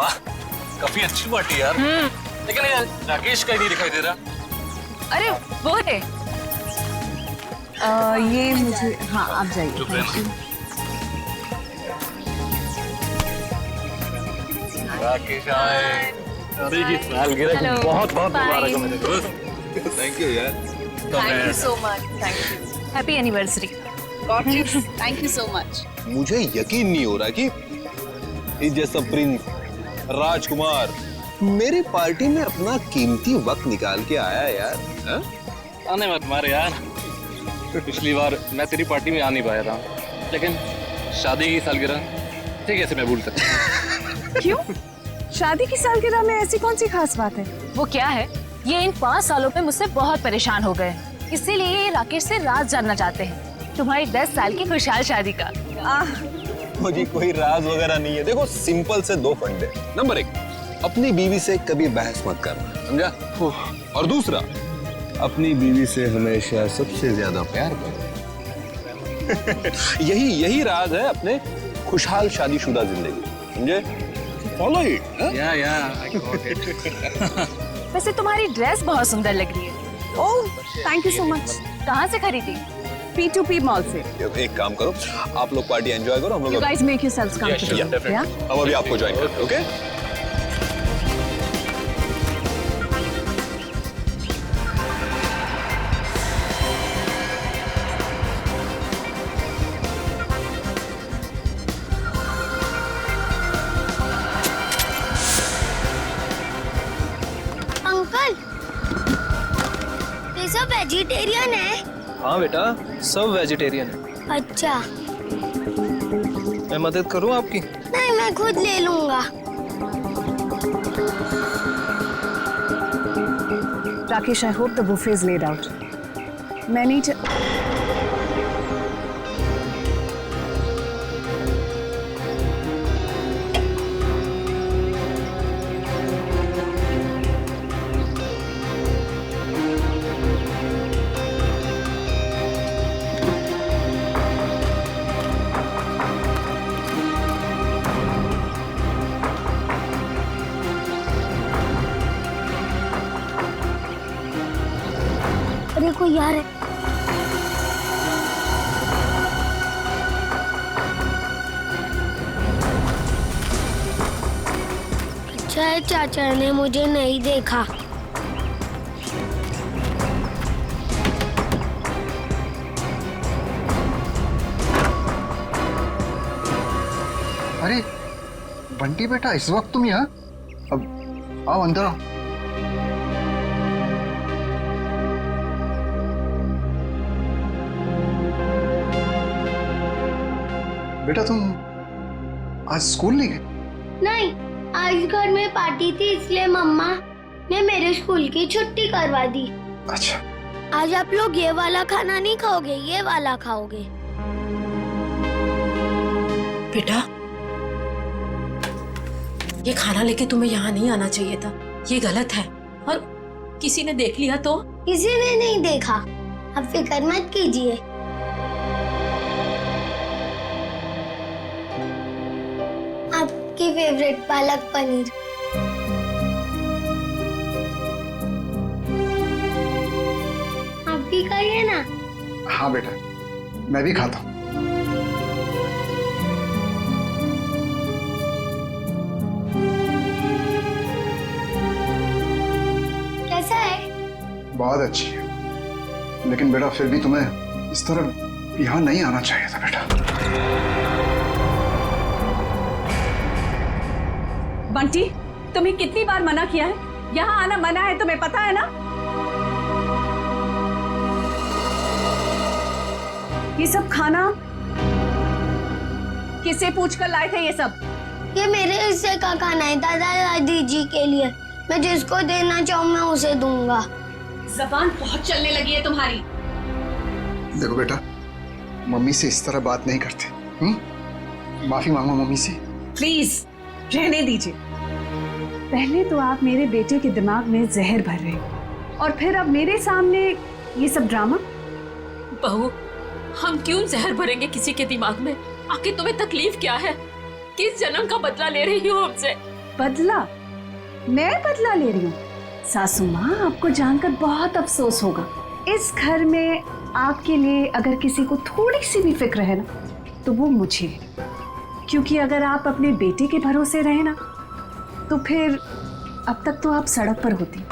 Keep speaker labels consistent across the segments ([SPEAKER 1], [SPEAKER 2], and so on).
[SPEAKER 1] वाह, काफी अच्छी पार्टी यार। लेकिन यार राकेश का ही नहीं दिखाई दे रहा।
[SPEAKER 2] अरे वो है।
[SPEAKER 3] ये मुझे, हाँ आप जाइए।
[SPEAKER 1] राकेश आए। शादी की सालगिरह की बहुत बहुत मुबारक हो मेरे दोस्त। थैंक यू यार।
[SPEAKER 2] Thank you so much. Thank you. Happy anniversary.
[SPEAKER 3] Thank you so much.
[SPEAKER 4] मुझे यकीन नहीं हो रहा कि इस जैसा प्रिंस राजकुमार मेरी पार्टी में अपना कीमती वक्त निकाल के आया यार। हा?
[SPEAKER 1] आने मत मारे यार। पिछली बार मैं तेरी पार्टी में आ नहीं पाया था, लेकिन शादी की सालगिरह ठीक है, मैं भूल सकता।
[SPEAKER 3] क्यों? शादी की सालगिरह में ऐसी कौन सी खास बात है?
[SPEAKER 2] वो क्या है, ये इन 5 सालों में मुझसे बहुत परेशान हो गए, इसीलिए ये राकेश से राज जानना चाहते हैं तुम्हारी 10 साल की खुशहाल शादी का।
[SPEAKER 4] मुझे कोई राज वगैरह नहीं है। देखो सिंपल से 2 फंडे। नंबर 1, अपनी बीवी से कभी बहस मत करना, समझा? और दूसरा, अपनी बीवी से हमेशा सबसे ज्यादा प्यार करो। यही राज है अपने खुशहाल शादीशुदा जिंदगी, समझे? Follow it.
[SPEAKER 2] वैसे तुम्हारी ड्रेस बहुत सुंदर लग रही है।
[SPEAKER 3] Oh thank you so much.
[SPEAKER 2] कहाँ से खरीदी?
[SPEAKER 3] P2P मॉल से।
[SPEAKER 4] एक काम करो, आप लोग पार्टी एंजॉय करो, हम
[SPEAKER 3] You
[SPEAKER 4] लोग
[SPEAKER 3] guys make yourselves comfortable. Yeah?
[SPEAKER 4] हम अभी आपको ज्वाइन करते हैं, ओके?
[SPEAKER 5] अंकल, ये सब वेजिटेरियन है?
[SPEAKER 6] हाँ बेटा, सब वेजिटेरियन है।
[SPEAKER 5] अच्छा।
[SPEAKER 6] मैं मदद करूँ आपकी?
[SPEAKER 5] नहीं, मैं खुद ले लूंगा।
[SPEAKER 3] Rakesh, I hope the buffet is laid out. मैं नहीं
[SPEAKER 5] अरे कोई यार है। अच्छा है चाचा ने मुझे नहीं देखा।
[SPEAKER 7] अरे बंटी बेटा, इस वक्त तुम यहाँ? अब आओ अंदर आओ। बेटा तुम आज स्कूल नहीं गए?
[SPEAKER 5] नहीं, आज घर में पार्टी थी इसलिए मम्मा ने मेरे स्कूल की छुट्टी करवा दी।
[SPEAKER 7] अच्छा।
[SPEAKER 5] आज आप लोग ये वाला खाना नहीं खाओगे, ये वाला खाओगे।
[SPEAKER 8] बेटा, ये खाना लेके तुम्हें यहाँ नहीं आना चाहिए था, ये गलत है। और किसी ने देख लिया तो?
[SPEAKER 5] किसी ने नहीं देखा, आप फिक्र मत कीजिए। आपकी फेवरेट पालक पनीर। आप भी खाइए ना।
[SPEAKER 7] हाँ बेटा, मैं भी खाता हूँ।
[SPEAKER 5] कैसा है?
[SPEAKER 7] बहुत अच्छी है, लेकिन बेटा फिर भी तुम्हें इस तरह यहाँ नहीं आना चाहिए था बेटा।
[SPEAKER 3] बंटी, तुम्हें कितनी बार मना किया है? यहाँ आना मना है, तुम्हें पता है ना? ये सब खाना किसे पूछकर लाए थे ये सब?
[SPEAKER 5] ये मेरे हिस्से का खाना है, दादा दादी जी के लिए। मैं जिसको देना चाहूँ मैं उसे दूंगा।
[SPEAKER 3] जबान बहुत चलने लगी है तुम्हारी।
[SPEAKER 7] देखो बेटा, मम्मी से इस तरह बात नहीं करते। माफी मांगो मम्मी से।
[SPEAKER 3] प्लीज रहने दीजिए। पहले तो आप मेरे बेटे के दिमाग में जहर भर रहे हो और फिर अब मेरे सामने ये सब ड्रामा।
[SPEAKER 8] बहू, हम क्यों जहर भरेंगे किसी के दिमाग में? आखिर तुम्हें तकलीफ क्या है? किस जन्म का बदला ले रही हो हमसे?
[SPEAKER 3] बदला? मैं बदला ले रही हूँ? सासू माँ, आपको जानकर बहुत अफसोस होगा। इस घर में आपके लिए अगर किसी को थोड़ी सी भी फिक्र है ना, तो वो मुझे है। क्योंकि अगर आप अपने बेटे के भरोसे रहे ना, तो फिर अब तक तो आप सड़क पर होती।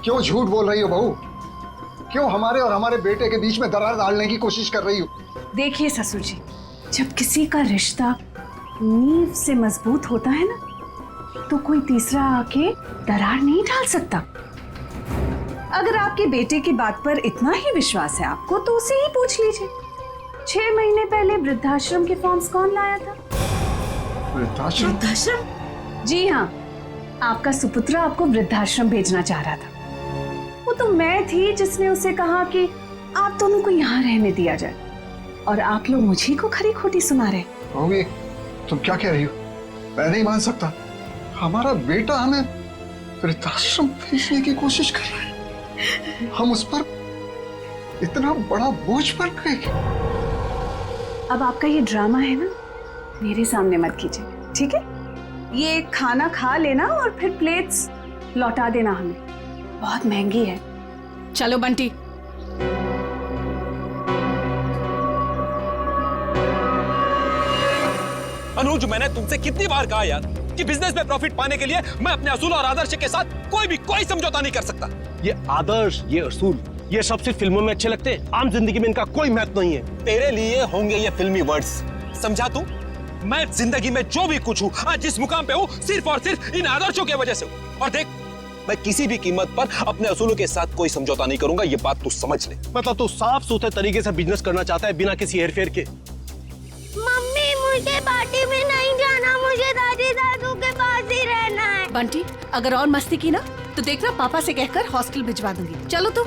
[SPEAKER 7] क्यों झूठ बोल रही हो बहू? क्यों हमारे और हमारे बेटे के बीच में दरार डालने की कोशिश कर रही हो?
[SPEAKER 3] देखिए ससुर जी, जब किसी का रिश्ता नींव से मजबूत होता है ना, तो कोई तीसरा आके दरार नहीं डाल सकता। अगर आपके बेटे की बात पर इतना ही विश्वास है आपको, तो उसे ही पूछ लीजिए। 6 महीने पहले वृद्धाश्रम के फॉर्म्स कौन लाया था?
[SPEAKER 7] वृद्धाश्रम?
[SPEAKER 8] वृद्धाश्रम?
[SPEAKER 3] जी हाँ, आपका सुपुत्र आपको वृद्धाश्रम भेजना चाह रहा था। वो तो मैं थी जिसने उसे कहा कि आप दोनों को यहाँ रहने दिया जाए, और आप लोग मुझे को खरी खोटी सुना रहे।
[SPEAKER 7] बहू, ये तुम क्या कह रही हो? मैं नहीं मान सकता। हमारा बेटा हमें वृद्धाश्रम भेजने की कोशिश कर रहा है। हम उस पर इतना बड़ा बोझ पड़ गए।
[SPEAKER 3] अब आपका ये ड्रामा है ना, मेरे सामने मत कीजिए, ठीक है? ये खाना खा लेना और फिर प्लेट्स लौटा देना हमें, बहुत महंगी है।
[SPEAKER 8] चलो बंटी।
[SPEAKER 4] अनुज, मैंने तुमसे कितनी बार कहा यार कि बिजनेस में प्रॉफिट पाने के लिए मैं अपने असूल और आदर्श के साथ कोई समझौता नहीं कर सकता।
[SPEAKER 9] ये आदर्श, ये असूल, ये सब सिर्फ फिल्मों में अच्छे लगते हैं, आम जिंदगी में इनका कोई महत्व नहीं है।
[SPEAKER 4] तेरे लिए होंगे ये फिल्मी वर्ड्स, समझा तू? मैं जिंदगी में जो भी कुछ हूँ, आज जिस मुकाम पे हूँ, सिर्फ और सिर्फ इन आदर्शों की वजह से हूँ। और देख, मैं किसी भी कीमत पर अपने असूलों के साथ कोई समझौता नहीं करूंगा, ये बात तू समझ ले।
[SPEAKER 9] मतलब तू साफ सुथरे तरीके से बिजनेस करना चाहता है बिना किसी हेरफेर के।
[SPEAKER 5] मम्मी, मुझे पार्टी में नहीं जाना, मुझे दादी दादू के पास ही रहना है।
[SPEAKER 8] बंटी, अगर और मस्ती की ना तो देखना पापा से कहकर हॉस्टल भिजवा दूंगी। चलो तुम।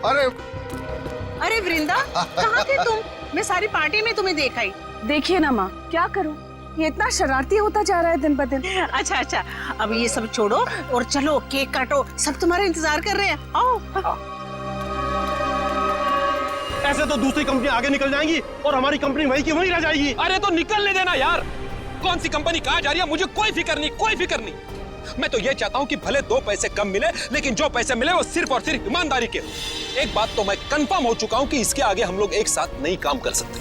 [SPEAKER 10] अरे वृंदा, कहाँ थे तुम? मैं सारी पार्टी में तुम्हें देखा ही।
[SPEAKER 3] देखिए ना माँ, क्या करूं, ये इतना शरारती होता जा रहा है दिन ब दिन।
[SPEAKER 10] अच्छा, अब ये सब छोड़ो और चलो केक काटो, सब तुम्हारा इंतजार कर रहे हैं। आओ।
[SPEAKER 9] ऐसे तो दूसरी कंपनी आगे निकल जाएंगी और हमारी कंपनी वहीं की वहीं रह जाएगी।
[SPEAKER 4] अरे तो निकलने देना यार, कौन सी कंपनी कहाँ जा रही है मुझे कोई फिक्र नहीं। मैं तो ये चाहता हूँ कि भले 2 पैसे कम मिले, लेकिन जो पैसे मिले वो सिर्फ और सिर्फ ईमानदारी के। एक बात तो मैं कंफर्म हो चुका हूँ कि इसके आगे हम लोग एक साथ नहीं काम कर सकते।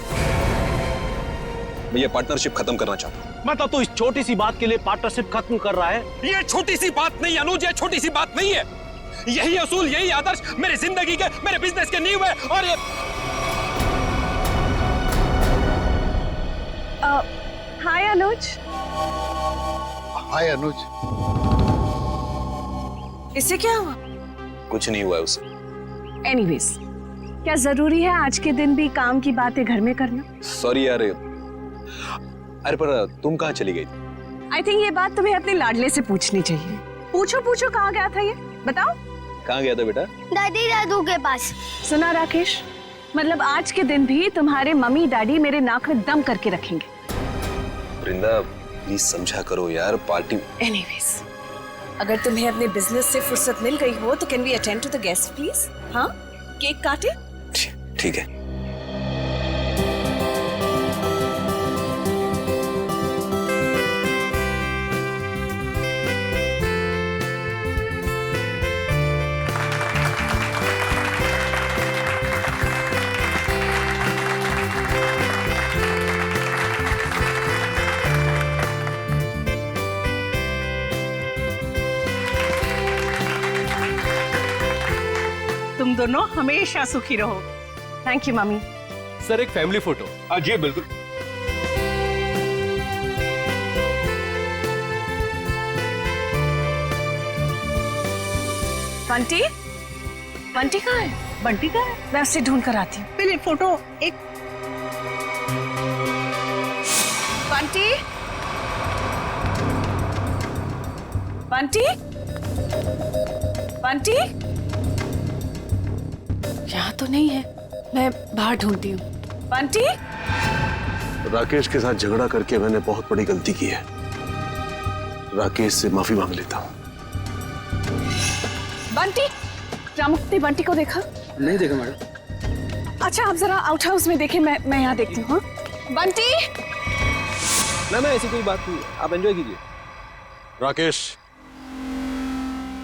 [SPEAKER 4] मैं ये पार्टनरशिप खत्म करना चाहता हूँ।
[SPEAKER 9] मतलब तू इस छोटी सी बात के लिए पार्टनरशिप खत्म कर रहा है?
[SPEAKER 4] ये छोटी सी बात नहीं अनुज, ये छोटी सी बात नहीं है। यही असूल, यही आदर्श मेरी जिंदगी के, मेरे बिजनेस के नींव है। और ये
[SPEAKER 3] हाय अनुज।
[SPEAKER 7] हाय अनुज।
[SPEAKER 10] इससे क्या हुआ?
[SPEAKER 4] कुछ नहीं हुआ है उसे।
[SPEAKER 3] एनीवेज, क्या जरूरी है आज के दिन भी काम की बातें घर में करना?
[SPEAKER 4] सॉरी यार। अरे पर तुम कहाँ चली गई?
[SPEAKER 3] आई थिंक ये बात तुम्हें अपने लाडले से पूछनी चाहिए। पूछो कहाँ गया था ये, बताओ।
[SPEAKER 4] कहाँ गया था बेटा?
[SPEAKER 5] दादी दादू के पास।
[SPEAKER 3] सुना राकेश, मतलब आज के दिन भी तुम्हारे मम्मी डैडी मेरे नाक में दम करके रखेंगे।
[SPEAKER 4] वृंदा, प्लीज समझा करो यार, पार्टी।
[SPEAKER 10] एनीवेज, अगर तुम्हें अपने बिजनेस से फुर्सत मिल गई हो तो can we attend to the guest please? हाँ, केक काटे?
[SPEAKER 4] ठीक है।
[SPEAKER 10] तुम दोनों हमेशा सुखी रहो।
[SPEAKER 3] Thank you mummy.
[SPEAKER 9] सर, एक फैमिली फोटो।
[SPEAKER 4] जी बिल्कुल।
[SPEAKER 3] बंटी कहाँ है?
[SPEAKER 10] बंटी का है?
[SPEAKER 3] मैं उसे ढूंढ कर आती हूँ।
[SPEAKER 10] पहले फोटो एक।
[SPEAKER 3] बंटी यहाँ तो नहीं है, मैं बाहर ढूंढती हूँ। बंटी।
[SPEAKER 9] राकेश के साथ झगड़ा करके मैंने बहुत बड़ी गलती की है। राकेश से माफी मांग लेता हूँ।
[SPEAKER 3] बंटी, रामुक्ति बंटी को देखा?
[SPEAKER 6] नहीं देखा मैडम।
[SPEAKER 3] अच्छा, आप जरा आउट हाउस में देखें, मैं यहाँ देखती हूँ। बंटी।
[SPEAKER 6] ना ऐसी कोई बात नहीं है, आप एंजॉय कीजिए।
[SPEAKER 9] राकेश,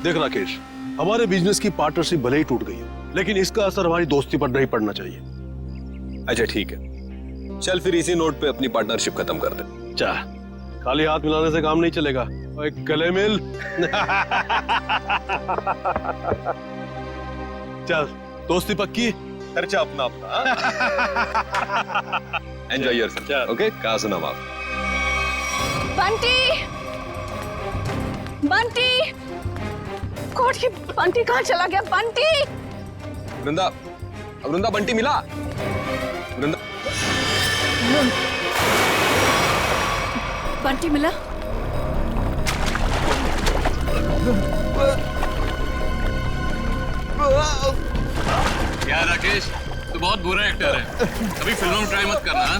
[SPEAKER 9] देख राकेश, हमारे बिजनेस की पार्टनरशिप भले ही टूट गई है, लेकिन इसका असर हमारी दोस्ती पर नहीं पड़ना चाहिए।
[SPEAKER 4] अच्छा ठीक है, चल फिर इसी नोट पे अपनी पार्टनरशिप खत्म कर दे।
[SPEAKER 9] चा, खाली हाथ मिलाने से काम नहीं चलेगा, ओए गले मिल। चल, दोस्ती पक्की,
[SPEAKER 4] खर्चा अपना अपना। Enjoy yourself, okay? कहाँ सुना आप?
[SPEAKER 3] बंटी, बंटी, गॉड, ये बंटी कहाँ चला गया? बंटी,
[SPEAKER 4] वृंदा, वृंदा, बंटी मिला? वृंदा,
[SPEAKER 3] बंटी मिला?
[SPEAKER 1] यार राकेश, तू बहुत बुरा एक्टर है, कभी फिल्मों में ट्राई मत करना। हाँ?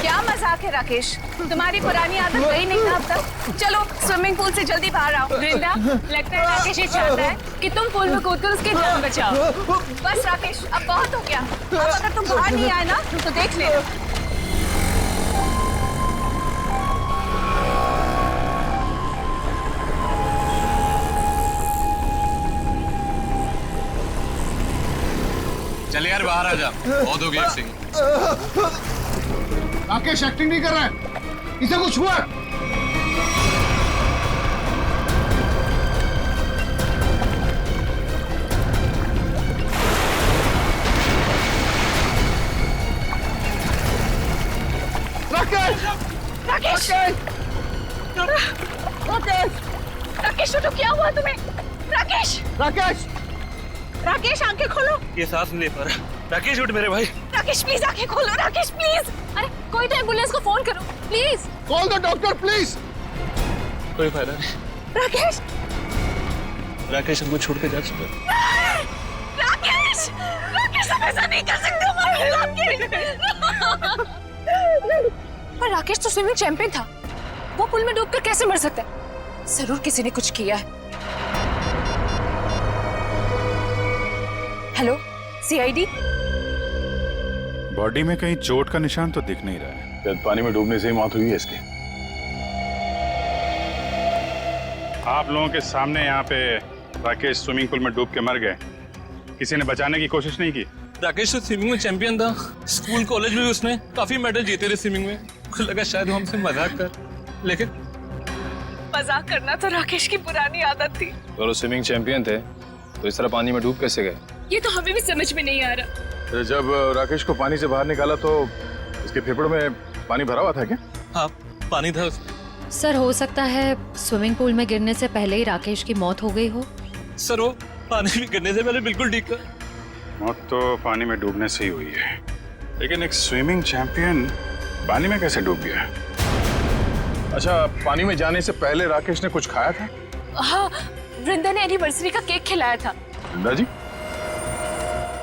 [SPEAKER 10] क्या मजाक है राकेश, तुम्हारी पुरानी आदत गई नहीं ना अब तक। चलो स्विमिंग पूल से जल्दी बाहर आओ।
[SPEAKER 2] वृंदा, लगता है राकेश ये चाहता है कि तुम पूल में कूदकर उसकी जान बचाओ।
[SPEAKER 10] बस राकेश, अब बहुत हो गया। अब अगर तुम बाहर नहीं आए ना तो देख लेना।
[SPEAKER 1] चल यार बाहर आ जा, बहुत हो गया एक्टिंग।
[SPEAKER 7] राकेश एक्टिंग नहीं कर रहा है, इसे कुछ हुआ है। राकेश,
[SPEAKER 10] राकेश, राकेश, तो क्या हुआ तुम्हें? राकेश,
[SPEAKER 7] राकेश,
[SPEAKER 10] राकेश, आंखें खोलो।
[SPEAKER 1] ये सांस नहीं ले पा रहा। राकेश उठ मेरे भाई।
[SPEAKER 10] राकेश प्लीज आंखें खोलो। राकेश प्लीज।
[SPEAKER 2] अरे कोई तो एम्बुलेंस को फोन करो please.
[SPEAKER 7] Call the doctor please.
[SPEAKER 1] कोई फायदा नहीं।
[SPEAKER 10] राकेश,
[SPEAKER 1] राकेश हमको छोड़ के जा चुका है।
[SPEAKER 10] राकेश, राकेश, हम ऐसा नहीं कर सकते हमारे राकेश।
[SPEAKER 2] पर राकेश तो स्विमिंग चैंपियन था, वो पुल में डूबकर कैसे मर सकता है? जरूर किसी ने कुछ किया है। Hello, CID?
[SPEAKER 11] बॉडी में कहीं चोट का निशान तो दिख नहीं रहा है। शायद पानी में डूबने से ही मौत हुई है इसकी। आप लोगों के सामने यहाँ पे राकेश स्विमिंग पूल में डूब के मर गए, किसी ने बचाने की कोशिश नहीं की?
[SPEAKER 1] राकेश तो स्विमिंग में चैंपियन था, स्कूल कॉलेज में भी उसने काफी मेडल जीते थे स्विमिंग में। मुझे लगा शायद वो हमसे मजाक कर, लेकिन
[SPEAKER 10] मजाक करना तो राकेश की पुरानी आदत थी।
[SPEAKER 6] अगर वो स्विमिंग चैंपियन थे तो इस तरह पानी में डूब कैसे गए?
[SPEAKER 2] ये तो हमें भी समझ में नहीं आ रहा।
[SPEAKER 11] जब राकेश को पानी से बाहर निकाला तो इसके फेफड़ों में पानी भरा हुआ था क्या?
[SPEAKER 1] हाँ, पानी था उसमें।
[SPEAKER 12] सर, हो सकता है स्विमिंग पूल में गिरने से पहले ही राकेश की मौत हो गई हो।
[SPEAKER 1] सर वो पानी में गिरने से पहले बिल्कुल ठीक था।
[SPEAKER 11] मौत तो पानी में डूबने से ही हुई है, लेकिन एक स्विमिंग चैंपियन पानी में कैसे डूब गया? अच्छा, पानी में जाने से पहले राकेश ने कुछ खाया था?
[SPEAKER 2] हाँ, वृंदा ने एनिवर्सरी का केक खिलाया था।
[SPEAKER 11] वृंदा जी,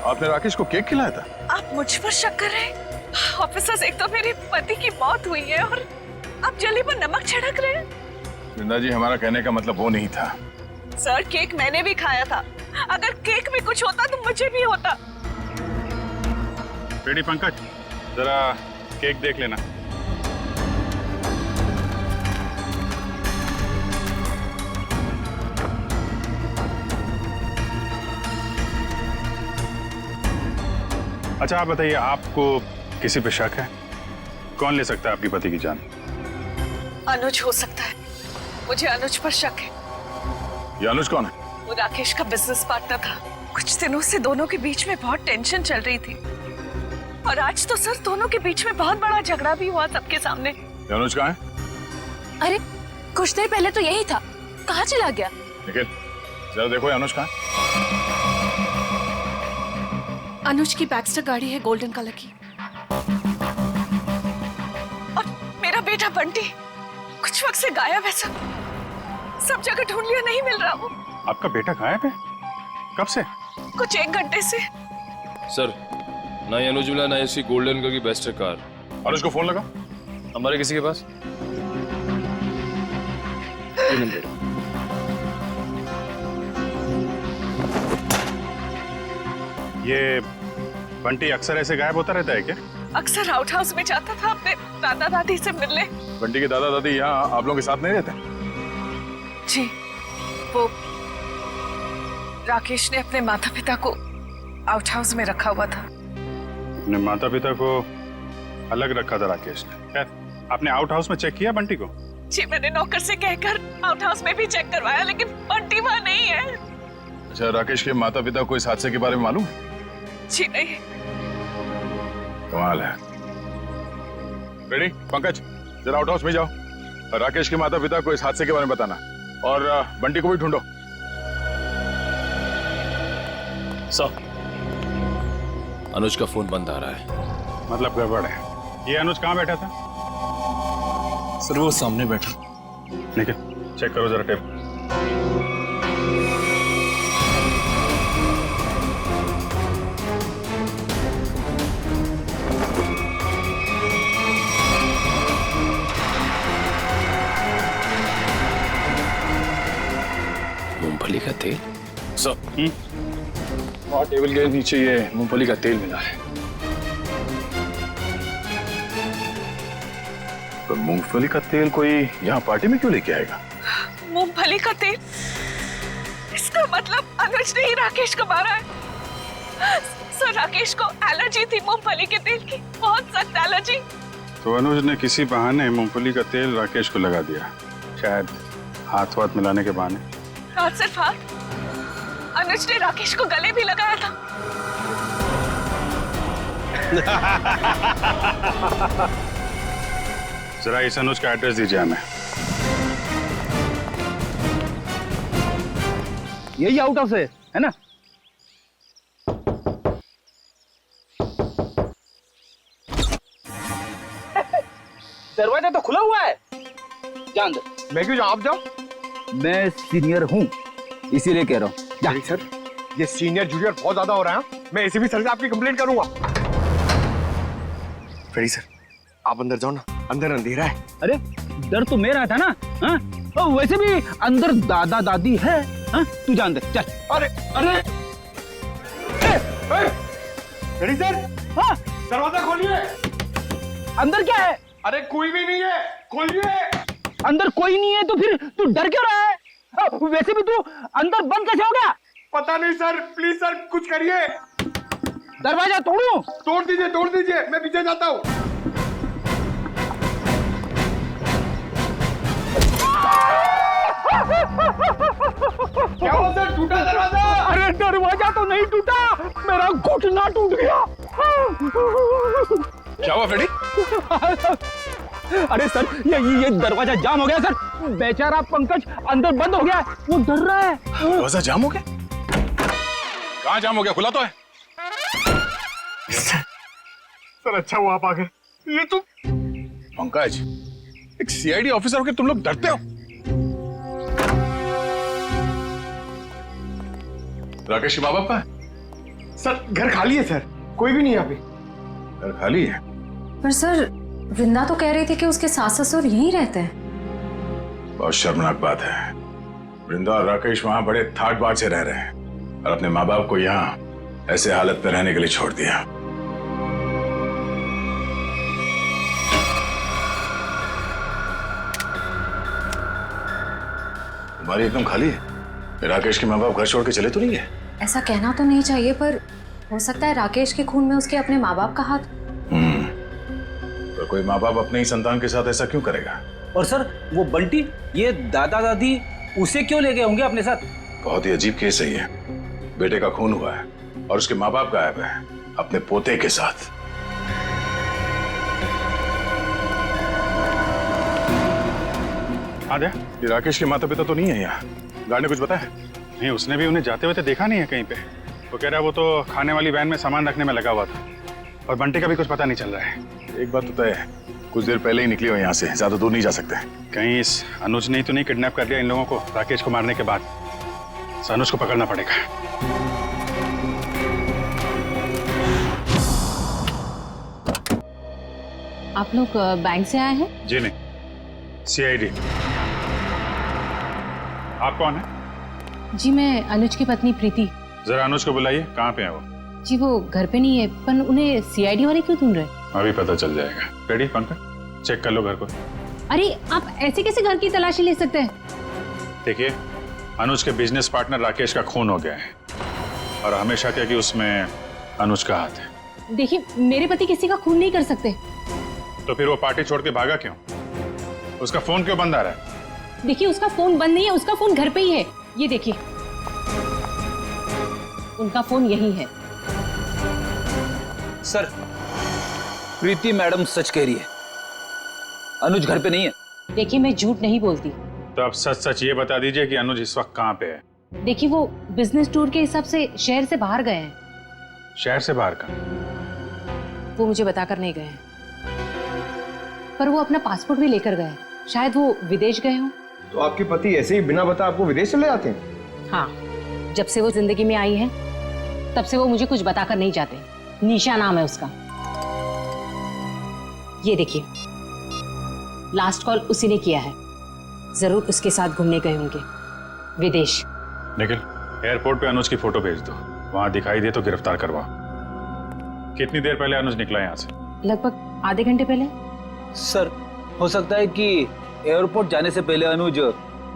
[SPEAKER 11] आपने राकेश को केक खिलाया था?
[SPEAKER 10] आप मुझ पर शक कर रहे हैं? ऑफिसर्स, एक तो मेरे पति की मौत हुई है और आप जली पर नमक छिड़क रहे हैं।
[SPEAKER 11] वृंदा जी, हमारा कहने का मतलब वो नहीं था।
[SPEAKER 10] सर, केक मैंने भी खाया था। अगर केक में कुछ होता तो मुझे भी होता।
[SPEAKER 11] बेटी पंकज, जरा केक देख लेना। अच्छा, आप बताइए, आपको किसी पे शक है? कौन ले सकता है आपकी पति की जान?
[SPEAKER 10] अनुज हो सकता है, मुझे अनुज पर शक है।
[SPEAKER 11] ये अनुज कौन है?
[SPEAKER 10] वो राकेश का बिजनेस पार्टनर था। कुछ दिनों से दोनों के बीच में बहुत टेंशन चल रही थी और आज तो सर दोनों के बीच में बहुत बड़ा झगड़ा भी हुआ सबके सामने।
[SPEAKER 11] ये अनुज कहाँ है?
[SPEAKER 2] अरे कुछ देर पहले तो यही था, कहाँ चला गया?
[SPEAKER 11] निखिल, जरा देखो ये अनुज कहाँ है?
[SPEAKER 10] अनुज की बैक्स्टर गाड़ी है गोल्डन कलर की। और मेरा बेटा बंटी कुछ वक्त से गायब है सर। सब जगह ढूंढ लिया, नहीं मिल रहा वो।
[SPEAKER 11] आपका बेटा गायब है? कब से?
[SPEAKER 10] कुछ 1 घंटे से।
[SPEAKER 6] सर, ना ही अनुज मिला, ना ही इसकी गोल्डन कलर की बेस्टर कार।
[SPEAKER 11] अनुज को फोन लगा
[SPEAKER 6] हमारे किसी के पास?
[SPEAKER 11] ये बंटी अक्सर ऐसे गायब होता रहता है क्या?
[SPEAKER 10] अक्सर आउट हाउस में जाता था अपने दादा दादी से मिलने।
[SPEAKER 11] बंटी के दादा दादी यहाँ आप लोगों के साथ नहीं रहते?
[SPEAKER 10] जी, वो राकेश ने अपने माता पिता को आउट हाउस में रखा हुआ था।
[SPEAKER 11] अपने माता पिता को अलग रखा था राकेश ने। खैर, आपने आउट हाउस में चेक किया बंटी को?
[SPEAKER 10] जी, मैंने नौकर से कहकर आउट हाउस में भी चेक करवाया, लेकिन बंटी वहाँ नहीं है।
[SPEAKER 11] अच्छा, राकेश के माता पिता को इस हादसे के बारे में मालूम है?
[SPEAKER 10] जी नहीं।
[SPEAKER 11] कमाल है। रेडी पंकज, जरा आउट हाउस में जाओ, राकेश के माता पिता को इस हादसे के बारे में बताना, और बंटी को भी ढूंढो।
[SPEAKER 6] सर, अनुज का फोन बंद आ रहा है।
[SPEAKER 11] मतलब गड़बड़ है। ये अनुज कहाँ बैठा था?
[SPEAKER 6] सर वो सामने बैठा।
[SPEAKER 11] ठीक है, चेक करो जरा टेप।
[SPEAKER 6] मूंगफली का तेल? सर, और टेबल के नीचे ये मूंगफली का तेल मिला है।
[SPEAKER 11] तो मूंगफली का तेल कोई यहाँ पार्टी में क्यों लेके आएगा?
[SPEAKER 10] मूंगफली का तेल? इसका मतलब अनुज ने ही राकेश को मारा है। सर, राकेश को एलर्जी थी मूंगफली के तेल की, बहुत सख्त एलर्जी।
[SPEAKER 11] तो अनुज ने किसी बहाने मूंगफली का तेल राकेश को लगा दिया, शायद हाथ वाथ मिलाने के बहाने।
[SPEAKER 10] हाथ सिर्फ हाथ, अनुज ने राकेश को गले भी लगाया था।
[SPEAKER 11] जरा इस अनुज का एड्रेस दीजिए हमें।
[SPEAKER 13] यही आउट हाउस है ना? दरवाजा तो खुला हुआ है। जा अंदर।
[SPEAKER 14] मैं क्यों जाऊं? आप जाओ।
[SPEAKER 13] मैं सीनियर हूँ, इसीलिए कह रहा हूँ।
[SPEAKER 14] सर, ये सीनियर जूनियर बहुत ज्यादा हो रहा है। मैं एसीपी सर से आपकी कंप्लेंट करूंगा। फेडी सर, आप अंदर जाओ ना, अंदर अंधेरा है।
[SPEAKER 13] अरे डर तो मेरा था ना। हाँ, वैसे भी अंदर दादा दादी है। हाँ, तू जा अंदर चल।
[SPEAKER 14] अरे अरे फेडी सर,
[SPEAKER 13] हाँ
[SPEAKER 14] दरवाजा खोलिए।
[SPEAKER 13] अंदर क्या है?
[SPEAKER 14] अरे कोई भी नहीं है, खोलिए।
[SPEAKER 13] अंदर कोई नहीं है तो फिर तू डर क्यों रहा है? वैसे भी तू अंदर बंद कैसे हो गया?
[SPEAKER 14] पता नहीं सर, प्लीज सर कुछ करिए।
[SPEAKER 13] दरवाजा तोड़ूं?
[SPEAKER 14] तोड़ दीजिए, मैं पीछे जाता हूँ। क्या हुआ सर, टूटा दरवाजा?
[SPEAKER 13] अरे दरवाजा तो नहीं टूटा, मेरा घुटना टूट गया।
[SPEAKER 11] क्या हुआ फेडी?
[SPEAKER 13] अरे सर, ये दरवाजा जाम हो गया सर। बेचारा पंकज अंदर बंद हो गया, वो डर रहा है।
[SPEAKER 11] दरवाजा जाम हो गया? कहाँ जाम हो गया? खुला तो है।
[SPEAKER 14] सर अच्छा हुआ आप आ गए। ये तो
[SPEAKER 11] पंकज, एक सीआईडी ऑफिसर होकर तुम लोग डरते हो? राकेश के माँ बाप कहाँ है?
[SPEAKER 14] सर घर खाली है सर, कोई भी नहीं यहाँ पे।
[SPEAKER 11] घर खाली है?
[SPEAKER 12] पर सर, वृंदा तो कह रही थी कि उसके सास ससुर यहीं रहते हैं।
[SPEAKER 11] बहुत शर्मनाक बात है। वृंदा और राकेश वहां बड़े ठाट बाट से रह रहे हैं और अपने माँ बाप को यहाँ ऐसे हालत में रहने के लिए छोड़ दिया। तुम्हारी एकदम खाली है। राकेश के माँ बाप घर छोड़ के चले तो नहीं है?
[SPEAKER 12] ऐसा कहना तो नहीं चाहिए, पर हो सकता है राकेश के खून में उसके अपने माँ बाप का हाथ।
[SPEAKER 11] तो कोई माँ बाप अपने ही संतान के साथ ऐसा क्यों करेगा?
[SPEAKER 13] और सर वो बंटी, ये दादा दादी उसे क्यों ले गए होंगे अपने साथ?
[SPEAKER 11] बहुत ही अजीब केस है ये। बेटे का खून हुआ है और उसके माँ बाप गायब है अपने पोते के साथ। आद्या, ये राकेश के माता पिता तो नहीं है यहाँ? गार्ड ने कुछ बताया?
[SPEAKER 15] नहीं, उसने भी उन्हें जाते हुए तो देखा नहीं है कहीं पे। वो कह रहा है वो तो खाने वाली वैन में सामान रखने में लगा हुआ था, और बंटी का भी कुछ पता नहीं चल रहा है।
[SPEAKER 11] एक बात तो तय है, कुछ देर पहले ही निकली हो यहाँ से, ज्यादा दूर नहीं जा सकते।
[SPEAKER 15] कहीं इस अनुज ने तो नहीं किडनैप कर लिया इन लोगों को राकेश को मारने के बाद? अनुज को पकड़ना पड़ेगा।
[SPEAKER 12] आप लोग बैंक से आए हैं?
[SPEAKER 15] जी नहीं, सीआईडी। आप कौन है?
[SPEAKER 12] जी मैं अनुज की पत्नी प्रीति।
[SPEAKER 15] जरा अनुज को बुलाइए, कहाँ पे है वो?
[SPEAKER 12] जी वो घर पे नहीं है, पर उन्हें सीआईडी वाले क्यों ढूंढ रहे हैं?
[SPEAKER 11] अभी पता चल जाएगा। रेडी पंकज, चेक कर लो घर को।
[SPEAKER 8] अरे आप ऐसे कैसे घर की तलाशी ले सकते हैं?
[SPEAKER 11] देखिए, अनुज के बिजनेस पार्टनर राकेश का खून हो गया है और हमेशा क्या कि उसमें अनुज का हाथ है।
[SPEAKER 8] देखिए, मेरे पति किसी का खून नहीं कर सकते।
[SPEAKER 11] तो फिर वो पार्टी छोड़ के भागा क्यों? उसका फोन क्यों बंद आ रहा है?
[SPEAKER 8] देखिए, उसका फोन बंद नहीं है, उसका फोन घर पे ही है। ये देखिए, उनका फोन यही है।
[SPEAKER 13] सर, प्रीति मैडम सच कह रही है, अनुज घर पे नहीं है।
[SPEAKER 8] देखिए, मैं झूठ नहीं बोलती।
[SPEAKER 11] तो आप सच सच ये बता दीजिए कि अनुज इस वक्त कहाँ पे है?
[SPEAKER 8] देखिए, वो बिजनेस टूर के हिसाब से शहर से बाहर गए हैं।
[SPEAKER 11] शहर से बाहर का?
[SPEAKER 8] वो मुझे बताकर नहीं गए हैं, पर वो अपना पासपोर्ट भी लेकर गए। शायद वो विदेश गए हों।
[SPEAKER 14] तो आपके पति ऐसे ही बिना बताए आपको विदेश चले जाते हैं?
[SPEAKER 8] हाँ, जब से वो जिंदगी में आई है तब से वो मुझे कुछ बताकर नहीं जाते। निशा नाम है उसका। ये देखिए, लास्ट कॉल उसी ने किया है। जरूर उसके साथ घूमने गए होंगे विदेश।
[SPEAKER 11] निखिल, एयरपोर्ट पे अनुज की फोटो भेज दो, वहां दिखाई दे तो गिरफ्तार करवा। कितनी देर पहले अनुज निकला यहाँ से?
[SPEAKER 8] लगभग आधे घंटे पहले।
[SPEAKER 13] सर, हो सकता है कि एयरपोर्ट जाने से पहले अनुज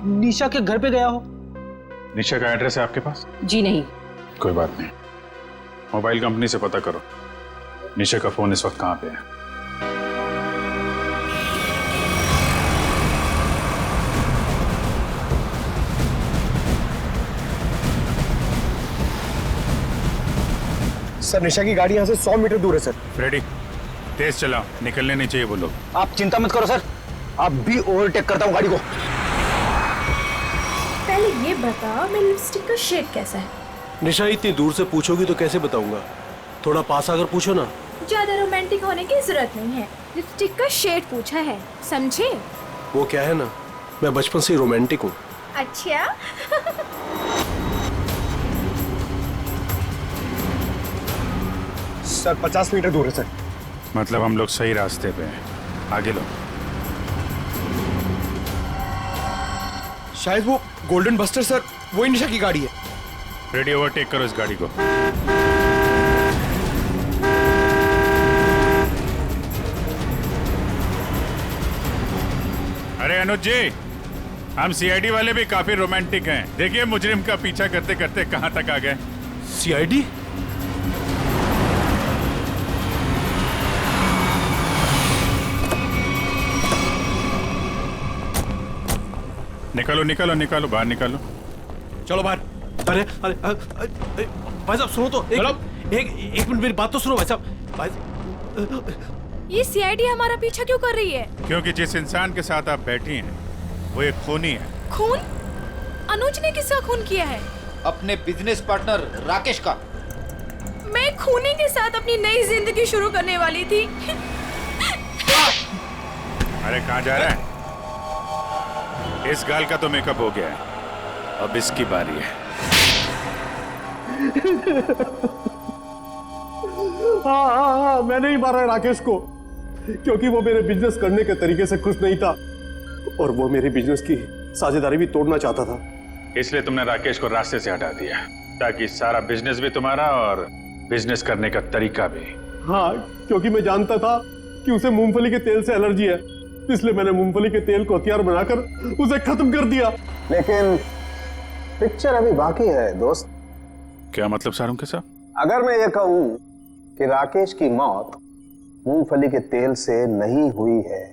[SPEAKER 13] निशा के घर पे गया हो।
[SPEAKER 11] निशा का एड्रेस है आपके पास?
[SPEAKER 8] जी नहीं।
[SPEAKER 11] कोई बात नहीं, मोबाइल कंपनी से पता करो निशा का फोन इस वक्त कहाँ पे है।
[SPEAKER 14] सर, निशा की गाड़ी यहाँ से 100 मीटर दूर है सर।
[SPEAKER 11] रेडी, तेज चलाओ, निकलने नहीं चाहिए वो लोग।
[SPEAKER 13] आप चिंता मत करो सर, आप भी ओवरटेक करता हूँ गाड़ी को।
[SPEAKER 16] पहले ये बता, मेरी लिपस्टिक का शेड कैसा है?
[SPEAKER 9] निशा, इतनी दूर से पूछोगी तो कैसे बताऊंगा? थोड़ा पास आकर पूछो ना।
[SPEAKER 16] ज्यादा रोमांटिक होने की जरूरत नहीं है, लिपस्टिक का शेड पूछा है, समझे?
[SPEAKER 9] वो क्या है ना, मैं बचपन से ही रोमांटिक हूँ।
[SPEAKER 16] अच्छा।
[SPEAKER 14] सर, 50 मीटर दूर है सर।
[SPEAKER 11] मतलब हम लोग सही रास्ते पे हैं, आगे लो।
[SPEAKER 14] शायद वो गोल्डन बस्टर सर, वही निशा की गाड़ी है।
[SPEAKER 11] रेडी, ओवरटेक करो इस गाड़ी को। अरे अनुज जी, हम सीआईडी वाले भी काफी रोमांटिक हैं। देखिए मुजरिम का पीछा करते करते कहां तक आ गए।
[SPEAKER 9] सीआईडी?
[SPEAKER 11] निकालो निकालो निकालो, बाहर निकालो।
[SPEAKER 9] चलो बाहर। अरे अरे भाई साहब सुनो तो, एक मिनट मेरी बात तो सुनो भाई साहब।
[SPEAKER 16] ये सीआईडी हमारा पीछा क्यों कर रही है?
[SPEAKER 11] क्योंकि जिस इंसान के साथ आप बैठी हैं वो एक खूनी है।
[SPEAKER 16] खून? अनुज ने किसका खून किया है?
[SPEAKER 17] अपने बिजनेस पार्टनर राकेश का।
[SPEAKER 16] मैं खूनी के साथ अपनी नई जिंदगी शुरू करने वाली थी।
[SPEAKER 11] अरे कहाँ जा रहा है? इस गाल का तो मेकअप हो गया है, अब इसकी बारी है।
[SPEAKER 9] हाँ, मैंने ही मारा है राकेश को, क्योंकि वो मेरे बिजनेस करने के तरीके से खुश नहीं था और वो मेरे बिजनेस की साझेदारी भी तोड़ना चाहता था।
[SPEAKER 11] इसलिए तुमने राकेश को रास्ते से हटा दिया ताकि सारा बिजनेस भी तुम्हारा और बिजनेस करने का तरीका भी।
[SPEAKER 9] हाँ, क्योंकि मैं जानता था कि उसे मूंगफली के तेल से एलर्जी है, इसलिए मैंने मूंगफली के तेल को हथियार बनाकर उसे खत्म कर दिया।
[SPEAKER 18] लेकिन पिक्चर अभी बाकी है दोस्त।
[SPEAKER 11] क्या मतलब सारुण के साहब?
[SPEAKER 18] अगर मैं ये कहूं कि राकेश की मौत मूंगफली के तेल से नहीं हुई है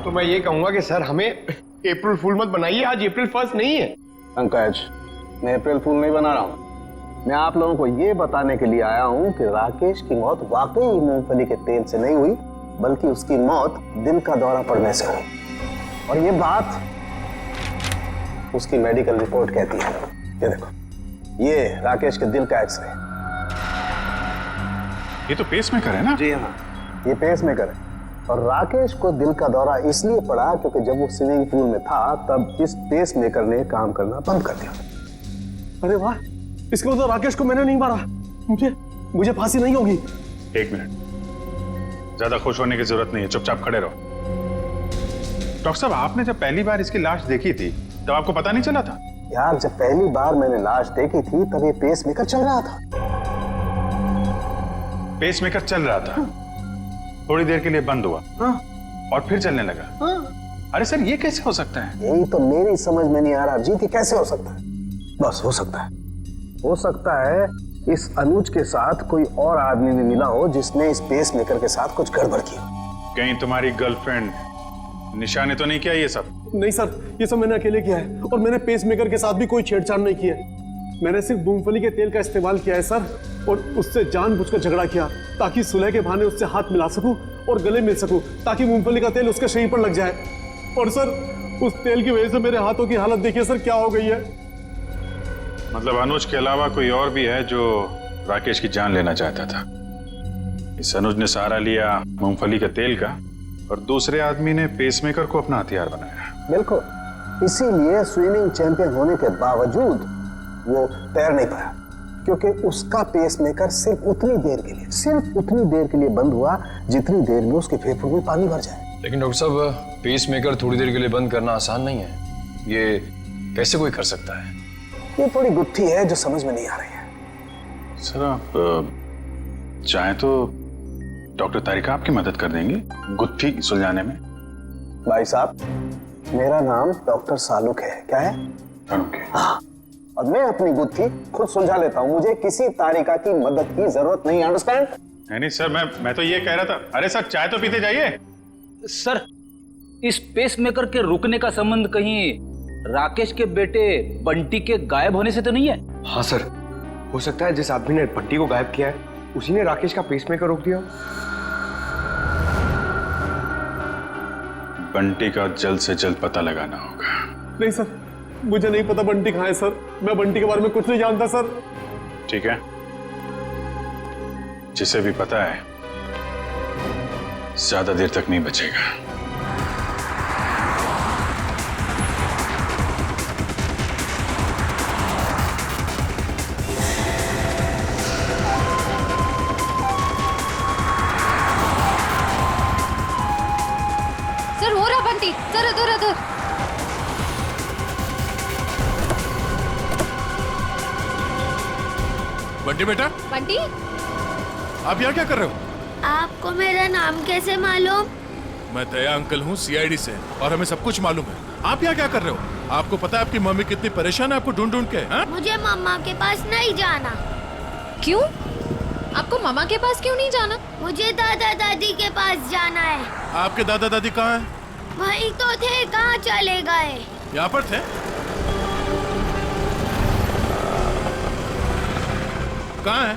[SPEAKER 18] तो
[SPEAKER 14] मैं ये कहूंगा कि सर हमें अप्रैल फूल मत बनाइए, आज अप्रैल 1 नहीं है।
[SPEAKER 18] पंकज, मैं अप्रैल फूल नहीं बना रहा हूं। मैं आप लोगों को ये बताने के लिए आया हूं कि राकेश की मौत वाकई मूंगफली के तेल से नहीं हुई, बल्कि उसकी मौत दिल का दौरा पड़ने से हुई। और ये बात उसकी मेडिकल रिपोर्ट कहती है। ये देखो, ये राकेश के दिल का एक्सरे।
[SPEAKER 11] ये तो पेसमेकर है ना?
[SPEAKER 18] जी हाँ, ये पेसमेकर है। और राकेश को दिल का दौरा इसलिए पड़ा क्योंकि जब वो स्विमिंग पूल में था तब इस पेसमेकर ने काम करना बंद कर दिया।
[SPEAKER 9] अरे वाह, इसका मतलब राकेश को मैंने नहीं मारा, मुझे फांसी नहीं होगी।
[SPEAKER 11] एक मिनट, ज्यादा खुश होने की जरूरत नहीं है, चुपचाप खड़े रहो। डॉक्टर साहब, आपने जब पहली बार इसकी लाश देखी थी तब आपको पता नहीं चला था?
[SPEAKER 18] यार, जब पहली बार मैंने लाश देखी थी तब ये पेसमेकर चल रहा था।
[SPEAKER 11] पेसमेकर चल रहा था, थोड़ी देर के लिए बंद हुआ और फिर चलने लगा। अरे सर, ये कैसे हो सकता है?
[SPEAKER 18] यही तो मेरी समझ में नहीं आ रहा जीत, कैसे हो सकता है? बस हो सकता है इस अनुज के साथ कोई और आदमी भी मिला हो जिसने इस पेसमेकर के साथ कुछ गड़बड़ की।
[SPEAKER 11] कहीं तुम्हारी गर्लफ्रेंड निशा ने तो नहीं किया ये सब?
[SPEAKER 9] नहीं सर, ये सब मैंने अकेले किया है और मैंने पेसमेकर के साथ भी कोई छेड़छाड़ नहीं किया है। मैंने सिर्फ मूंगफली के तेल का इस्तेमाल किया है सर, और उससे जानबूझकर झगड़ा किया ताकि सुलह के बहाने उससे हाथ मिला सकूं और गले मिल सकूं, ताकि मूंगफली का तेल उसके शरीर पर लग जाए। और सर, उस तेल की वजह से मेरे हाथों की हालत देखिए सर, क्या हो गई है।
[SPEAKER 11] मतलब अनुज के अलावा कोई और भी है जो राकेश की जान लेना चाहता था? इस अनुज ने सहारा लिया मूंगफली के तेल का और दूसरे आदमी ने पेसमेकर को अपना हथियार बनाया।
[SPEAKER 18] बिल्कुल, इसीलिए स्विमिंग चैंपियन होने के बावजूद वो तैर नहीं पाया, क्योंकि उसका पेसमेकर सिर्फ उतनी देर के लिए बंद हुआ जितनी देर में उसके फेफड़ों में पानी भर जाए।
[SPEAKER 6] लेकिन डॉक्टर साहब, पेसमेकर थोड़ी देर के लिए बंद करना आसान नहीं है। ये कैसे कोई कर सकता है?
[SPEAKER 18] ये थोड़ी गुत्थी है जो समझ में नहीं आ रही है।
[SPEAKER 11] सर, आप चाहें तो डॉक्टर तारिका आपकी मदद कर देंगी गुत्थी सुलझाने में।
[SPEAKER 18] भाई साहब, मेरा नाम डॉक्टर सालुक है। क्या है? हाँ, और मैं अपनी गुत्थी खुद सुलझा लेता हूँ। मुझे किसी तारिका की मदद की जरूरत नहीं। अंडरस्टैंड?
[SPEAKER 11] नहीं सर, मैं तो ये कह रहा था। अरे सर, चाय तो पीते जाइए।
[SPEAKER 13] सर, इस पेसमेकर के रुकने का संबंध कहीं राकेश के बेटे बंटी के गायब होने से तो नहीं है?
[SPEAKER 14] हाँ सर, हो सकता है जिस आदमी ने बंटी को गायब किया है उसी ने राकेश का पेसमेकर रोक दिया।
[SPEAKER 11] बंटी का जल्द से जल्द पता लगाना होगा।
[SPEAKER 9] नहीं सर, मुझे नहीं पता बंटी कहाँ है सर। मैं बंटी के बारे में कुछ नहीं जानता सर।
[SPEAKER 11] ठीक है, जिसे भी पता है ज्यादा देर तक नहीं बचेगा।
[SPEAKER 12] सर, हो रहा बंटी, सर इधर।
[SPEAKER 19] बंटी बेटा,
[SPEAKER 12] बंटी,
[SPEAKER 19] आप यहाँ क्या कर रहे हो?
[SPEAKER 5] आपको मेरा नाम कैसे मालूम?
[SPEAKER 19] मैं दया अंकल हूँ CID से, और हमें सब कुछ मालूम है। आप यहाँ क्या कर रहे हो? आपको पता है आपकी मम्मी कितनी परेशान है आपको ढूंढ ढूंढ के? हा?
[SPEAKER 5] मुझे मम्मा के पास नहीं जाना।
[SPEAKER 12] क्यों? आपको मामा के पास क्यों नहीं जाना?
[SPEAKER 5] मुझे दादा दादी के पास जाना है।
[SPEAKER 19] आपके दादा दादी कहाँ हैं?
[SPEAKER 5] वहीं तो थे, कहाँ चले गए?
[SPEAKER 19] यहाँ पर थे। कहाँ है?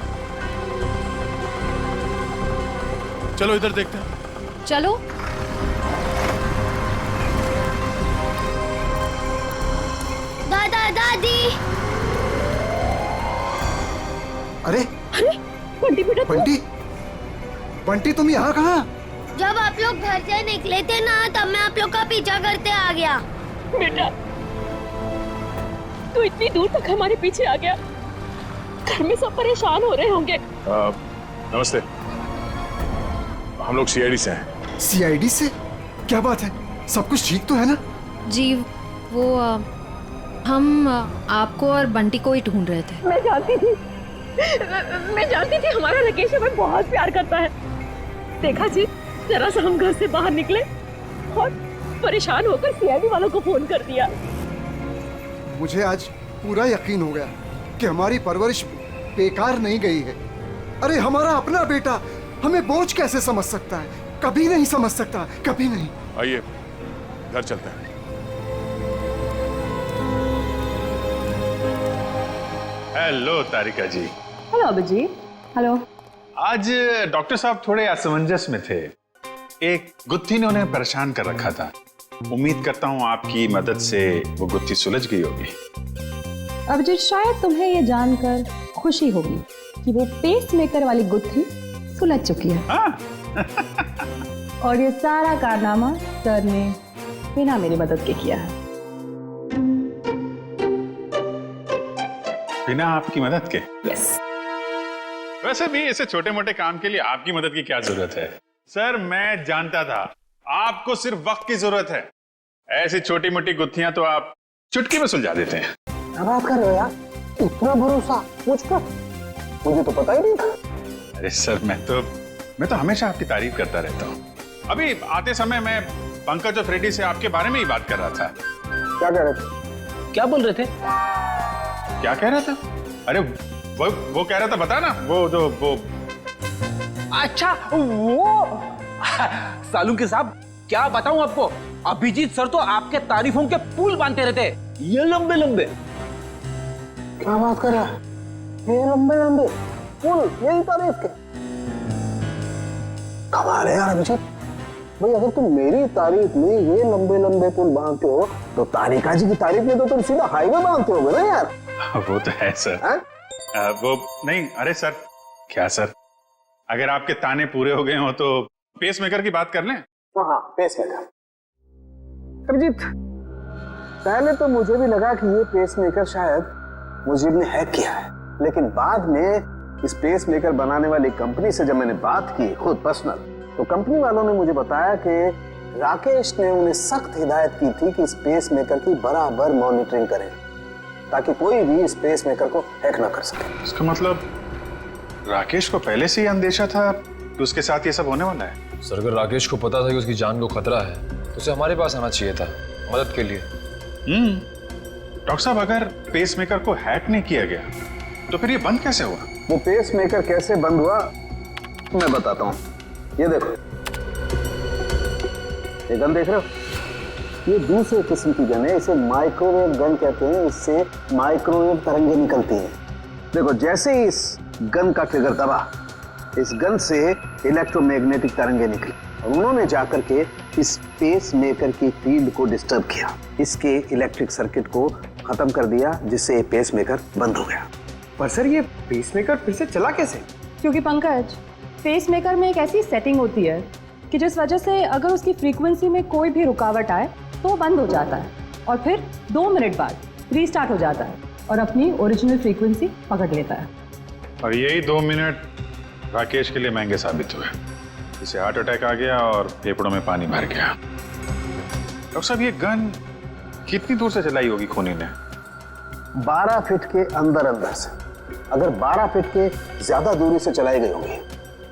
[SPEAKER 19] चलो इधर देखते हैं।
[SPEAKER 12] चलो।
[SPEAKER 5] दादा दादी।
[SPEAKER 7] अरे
[SPEAKER 16] बंटी बेटा,
[SPEAKER 7] बंटी तुम यहाँ कहाँ?
[SPEAKER 5] जब आप लोग घर से निकले थे ना, तब मैं आप लोग का पीछा करते आ गया।
[SPEAKER 16] बेटा, तू इतनी दूर तक हमारे पीछे आ गया। घर में सब परेशान हो रहे होंगे।
[SPEAKER 11] नमस्ते, हम लोग CID से हैं।
[SPEAKER 7] CID से? क्या बात है? सब कुछ ठीक तो है ना?
[SPEAKER 12] जी, वो हम आपको और बंटी को ही ढूंढ रहे थे।
[SPEAKER 16] मैं जानती थी हमारा राकेश हमें बहुत प्यार करता है। देखा जी, जरा सा हम घर से बाहर निकले और परेशान होकर CID वालों को फोन कर दिया।
[SPEAKER 7] मुझे आज पूरा यकीन हो गया कि हमारी परवरिश बेकार नहीं गई है। अरे हमारा अपना बेटा हमें बोझ कैसे समझ सकता है? कभी नहीं समझ सकता, कभी नहीं।
[SPEAKER 11] आइए घर चलते हैं। हेलो तारिका जी।
[SPEAKER 16] हेलो अभिजीत। हेलो।
[SPEAKER 11] आज डॉक्टर साहब थोड़े असमंजस में थे। एक गुत्थी ने उन्हें परेशान कर रखा था। उम्मीद करता हूँ आपकी मदद से वो गुत्थी सुलझ गई होगी।
[SPEAKER 16] अभिजीत, शायद तुम्हें ये जानकर खुशी होगी कि वो पेसमेकर वाली गुत्थी सुलझ चुकी है। और ये सारा कारनामा सर ने बिना मेरी मदद के किया है।
[SPEAKER 11] बिना आपकी मदद के?
[SPEAKER 16] यस।
[SPEAKER 11] वैसे भी ऐसे छोटे मोटे काम के लिए आपकी मदद की क्या जरूरत है? सर, मैं जानता था आपको सिर्फ वक्त की जरूरत है। ऐसी छोटी मोटी गुत्थियां तो आप चुटकी में सुलझा देते हैं।
[SPEAKER 18] क्या बात कर रहे हो यार? इतना भरोसा मुझ पर? मुझे तो पता ही नहीं था।
[SPEAKER 11] अरे सर, मैं तो हमेशा आपकी तारीफ करता रहता हूँ। अभी आते समय मैं पंकज और फ्रेडी से आपके बारे में ही बात कर रहा था।
[SPEAKER 18] क्या कह रहे थे?
[SPEAKER 13] क्या बोल रहे थे?
[SPEAKER 11] क्या कह रहा था? अरे वो कह रहा था, बता ना, वो
[SPEAKER 13] अच्छा वो सालुंके साहब, क्या बताऊं आपको, अभिजीत सर तो आपके तारीफों के पुल बांधते रहते, ये लंबे लंबे।
[SPEAKER 18] क्या बात कर रहा है? ये लंबे लंबे पुल, यही तारीफ के? कमाल है यार अभिजीत भाई, अगर तुम मेरी तारीफ में ये लंबे लंबे पुल बांधते हो तो तारिका जी की तारीफ में तो तुम सीधा हाईवे बांधते होगे ना यार।
[SPEAKER 11] वो तो है सर। वो नहीं, अरे सर, क्या सर, अगर आपके ताने पूरे हो गए हो तो पेस मेकर की बात कर लें।
[SPEAKER 18] हाँ, पेस मेकर। अभिजीत, पहले तो मुझे भी लगा कि ये पेस मेकर शायद मुझे ने हैक किया है, लेकिन बाद में इस पेस मेकर बनाने वाली कंपनी से जब मैंने बात की खुद पर्सनल, तो कंपनी वालों ने मुझे बताया कि राकेश ने उन्हें सख्त हिदायत की थी कि इस पेस मेकर की बराबर मॉनिटरिंग करें ताकि कोई भी इस पेस मेकर को हैक ना कर सके।
[SPEAKER 11] इसका मतलब राकेश को पहले से ही अंदेशा था कि उसके साथ ये सब होने वाला है।
[SPEAKER 6] सर, अगर राकेश को पता था कि उसकी जान को खतरा है तो उसे हमारे पास आना चाहिए था मदद के लिए।
[SPEAKER 11] डॉक्टर साहब, अगर पेस मेकर को हैक नहीं किया गया तो फिर ये बंद कैसे हुआ?
[SPEAKER 18] वो पेस मेकर कैसे बंद हुआ मैं बताता हूँ। ये देखो, ये गन देख रहे हो? ये दूसरे किस्म की गन है, इसे माइक्रोवेव गन कहते हैं। इससे माइक्रोवेव तरंगे निकलती हैं। देखो, जैसे ही इस गन का ट्रिगर दबा, इस गन से इलेक्ट्रोमैग्नेटिक तरंगे निकली और उन्होंने जाकर के इस पेस मेकर की फील्ड को डिस्टर्ब किया, इसके इलेक्ट्रिक सर्किट को खत्म कर दिया, जिससे ये पेस मेकर बंद हो गया।
[SPEAKER 14] पर सर, ये पेस मेकर फिर से चला कैसे?
[SPEAKER 16] क्योंकि पंकज, पेस मेकर में एक ऐसी सेटिंग होती है कि जिस वजह से अगर उसकी फ्रीक्वेंसी में कोई भी रुकावट आए तो वो बंद हो जाता है और फिर 2 मिनट बाद रीस्टार्ट हो जाता है और अपनी ओरिजिनल फ्रीक्वेंसी पकड़ लेता है।
[SPEAKER 11] और यही 2 मिनट राकेश के लिए महंगे साबित हुए। इसे हार्ट अटैक आ गया और फेफड़ों में पानी भर गया। डॉक्टर साहब, ये गन कितनी दूर से चलाई होगी खूनी ने?
[SPEAKER 18] 12 फीट के अंदर अंदर से। अगर 12 फीट के ज्यादा दूरी से चलाई गई होगी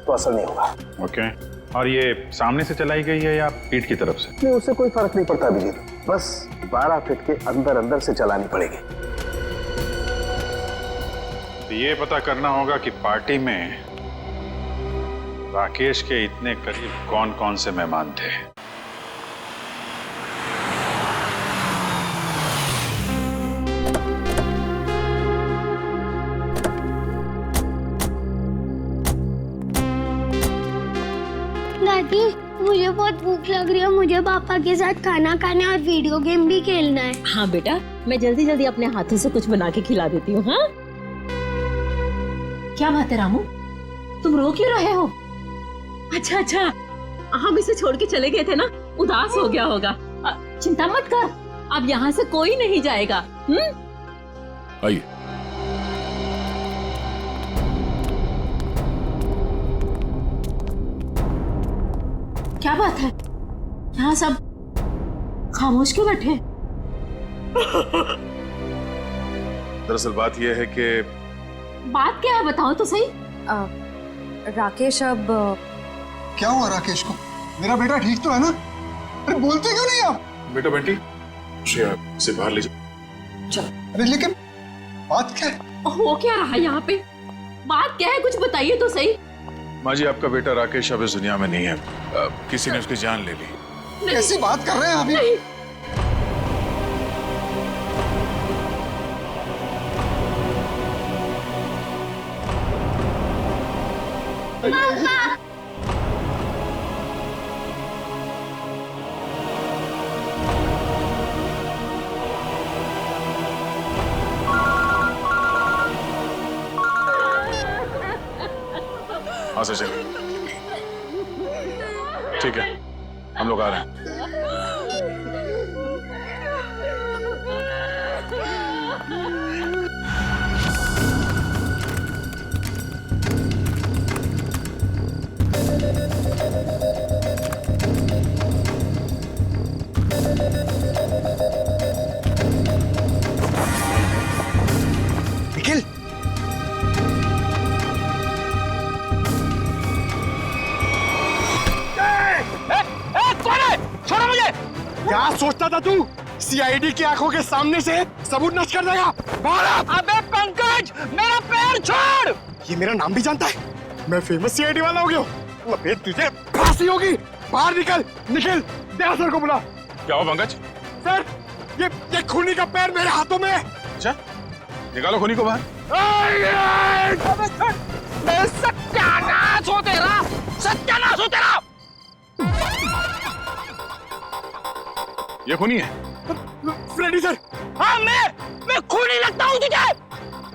[SPEAKER 18] तो असर नहीं होगा।
[SPEAKER 11] ओके, और ये सामने से चलाई गई है या पीठ की तरफ से?
[SPEAKER 18] नहीं, उससे कोई फर्क नहीं पड़ता अभिजीत, बस 12 फीट के अंदर अंदर से चलानी पड़ेगी।
[SPEAKER 11] तो ये पता करना होगा कि पार्टी में राकेश के इतने करीब कौन कौन से मेहमान थे।
[SPEAKER 5] दादी, मुझे बहुत भूख लग रही है, मुझे पापा के साथ खाना खाना और वीडियो गेम भी खेलना है।
[SPEAKER 16] हाँ बेटा, मैं जल्दी जल्दी अपने हाथों से कुछ बना के खिला देती हूँ। हाँ, क्या बात है रामू, तुम रो क्यों रहे हो? अच्छा, हम इसे छोड़ के चले गए थे ना, उदास हो गया होगा। चिंता मत कर, अब यहाँ से कोई नहीं जाएगा।
[SPEAKER 19] आइए।
[SPEAKER 16] क्या बात है, यहाँ सब खामोश क्यों बैठे?
[SPEAKER 19] दरअसल बात यह है कि
[SPEAKER 16] बात क्या है, बताओ तो सही।
[SPEAKER 12] राकेश अब
[SPEAKER 7] क्या हुआ राकेश को? मेरा बेटा ठीक तो है ना? अरे बोलते क्यों नहीं आप?
[SPEAKER 19] बेटा बंटी, उसे बाहर ले जाओ।
[SPEAKER 7] अरे लेकिन बात क्या है?
[SPEAKER 16] हो क्या रहा है यहाँ पे? बात क्या है, कुछ बताइए तो सही।
[SPEAKER 19] माँ जी, आपका बेटा राकेश अब इस दुनिया में नहीं है। किसी ने उसकी जान ले ली।
[SPEAKER 7] कैसी बात कर रहे हैं अभी?
[SPEAKER 16] नहीं।
[SPEAKER 19] हाँ सचिन, ठीक है, हम लोग आ रहे हैं।
[SPEAKER 14] निखिल,
[SPEAKER 9] क्या सोचता था तू? सीआईडी की आंखों के सामने से सबूत नष्ट कर देगा?
[SPEAKER 13] अबे पंकज, मेरा पैर छोड़।
[SPEAKER 9] ये मेरा नाम भी जानता है। मैं फेमस सीआईडी वाला हो गया हूँ। अबे तुझे फांसी होगी। बाहर निकल, निकल। दया सर को बुला।
[SPEAKER 11] क्या हो पंकज?
[SPEAKER 9] सर, ये खूनी का पैर मेरे हाथों में है।
[SPEAKER 11] अच्छा, निकालो खूनी को बाहर।
[SPEAKER 13] सत्यानाश हो तेरा, सत्यानाश हो तेरा।
[SPEAKER 11] ये खूनी है?
[SPEAKER 9] Freddy sir.
[SPEAKER 13] हाँ, मैं खूनी लगता हूँ तुझे?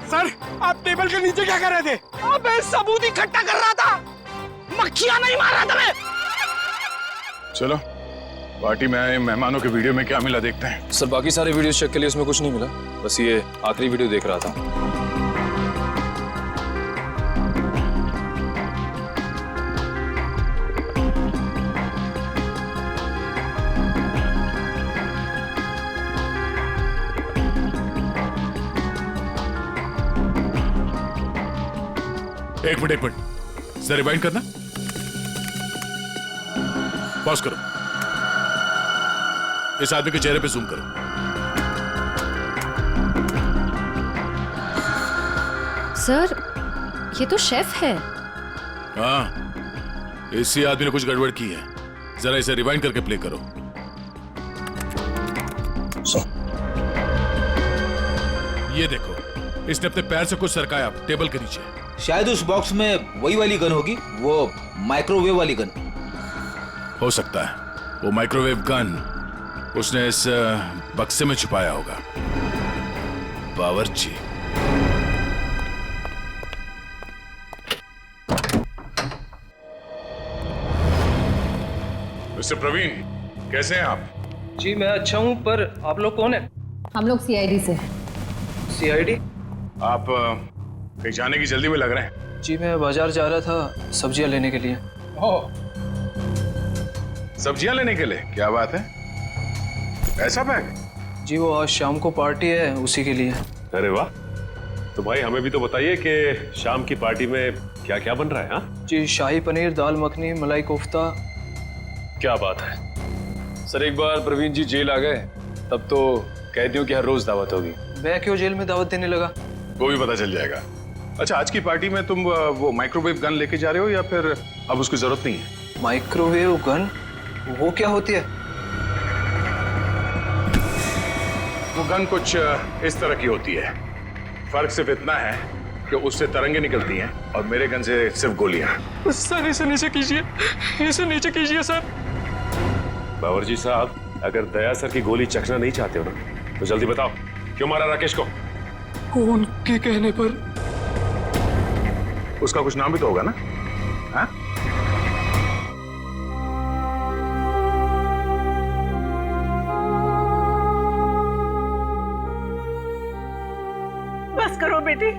[SPEAKER 9] सर, आप टेबल के नीचे क्या कर रहे थे?
[SPEAKER 13] अबे सबूत इकट्ठा कर रहा था, मक्खियां नहीं मार रहा था मैं।
[SPEAKER 11] चलो, पार्टी में आए मेहमानों के वीडियो में क्या मिला देखते हैं।
[SPEAKER 6] सर, बाकी सारे वीडियो चेक के लिए उसमें कुछ नहीं मिला, बस ये आखिरी वीडियो देख रहा था।
[SPEAKER 19] एक मिनट सर, रिवाइंड करना। पॉज करो। इस आदमी के चेहरे पे जूम करो।
[SPEAKER 12] सर, ये तो शेफ है।
[SPEAKER 19] हाँ, इसी आदमी ने कुछ गड़बड़ की है। जरा इसे रिवाइंड करके प्ले करो। ये देखो, इसने अपने पैर से कुछ सरकाया टेबल के नीचे।
[SPEAKER 17] शायद उस बॉक्स में वही वाली गन होगी, वो माइक्रोवेव वाली गन।
[SPEAKER 19] हो सकता है वो माइक्रोवेव गन उसने इस बक्से में छुपाया होगा। बावर्ची।
[SPEAKER 11] मिस्टर प्रवीण, कैसे हैं आप?
[SPEAKER 20] जी मैं अच्छा हूं, पर आप लोग कौन है?
[SPEAKER 8] हम लोग सीआईडी से।
[SPEAKER 20] सीआईडी?
[SPEAKER 11] आप कहीं जाने की जल्दी में लग रहे हैं।
[SPEAKER 20] जी मैं बाजार जा रहा था सब्जियां लेने के लिए।
[SPEAKER 11] ओह, सब्जियां लेने के लिए? क्या बात है, ऐसा बैग?
[SPEAKER 20] जी वो आज शाम को पार्टी है, उसी के लिए।
[SPEAKER 21] अरे वाह, तो भाई हमें भी तो बताइए कि शाम की पार्टी में क्या क्या बन रहा है? हाँ
[SPEAKER 20] जी, शाही पनीर, दाल मखनी, मलाई कोफ्ता।
[SPEAKER 21] क्या बात है सर। एक बार प्रवीण जी जेल आ गए तब तो कैदियों की हर रोज दावत होगी।
[SPEAKER 20] मैं क्यों जेल में दावत देने लगा?
[SPEAKER 11] वो भी पता चल जाएगा। अच्छा, आज की पार्टी में तुम वो माइक्रोवेव गन लेके जा रहे हो या फिर अब उसकी जरूरत नहीं है?
[SPEAKER 20] Microwave gun? वो क्या होती है?
[SPEAKER 11] वो गन कुछ इस तरह की होती है। फर्क सिर्फ इतना है कि उससे तरंगे निकलती हैं और मेरे गन से सिर्फ गोलियां।
[SPEAKER 20] सर इसे नीचे कीजिए, इसे नीचे कीजिए सर।
[SPEAKER 21] बावर्ची साहब, अगर दया सर की गोली चखना नहीं चाहते हो ना तो जल्दी बताओ, क्यों मारा राकेश को?
[SPEAKER 20] कौन के कहने पर?
[SPEAKER 11] उसका कुछ नाम भी तो होगा ना? हाँ?
[SPEAKER 10] बस करो बेटी,